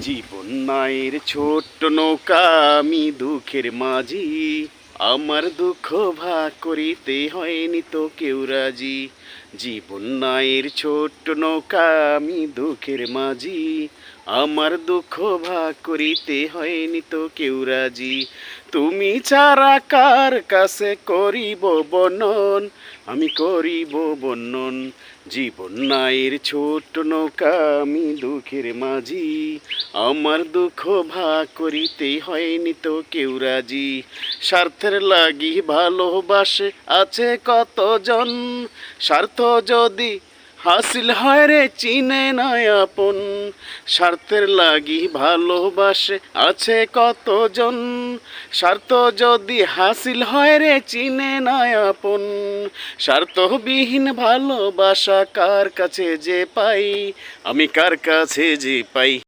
জীবন নায়ের ছোট্ট নৌকা, আমি দুঃখের মাঝি। আমার দুঃখ ভাগ করিতে হয়নি তো কেউ রাজি। জীবন নায়ের ছোট্ট নৌকা, আমি দুঃখের মাঝি। আমার দুঃখ ভাগ করিতে হয়নি তো কেউ রাজি। তুমি ছাড়া কার কাছে করিব বর্ণন, আমি করিব বর্ণন। জীবন নায়ের ছোট্ট নৌকা, আমি দুঃখের মাঝি। আমার দুঃখ ভাগ করিতে হয়নি তো কেউ রাজি। স্বার্থের লাগি ভালোবাসে আছে কতজন, স্বার্থ যদি হাসিল হয় রে চিনে না আপন। স্বার্থের লাগি ভালোবাসে আছে কতজন, স্বার্থ যদি হাসিল হয় রে চিনে না আপন। স্বার্থবিহীন ভালোবাসা কার কাছে যে পাই, আমি কার কাছে যে পাই।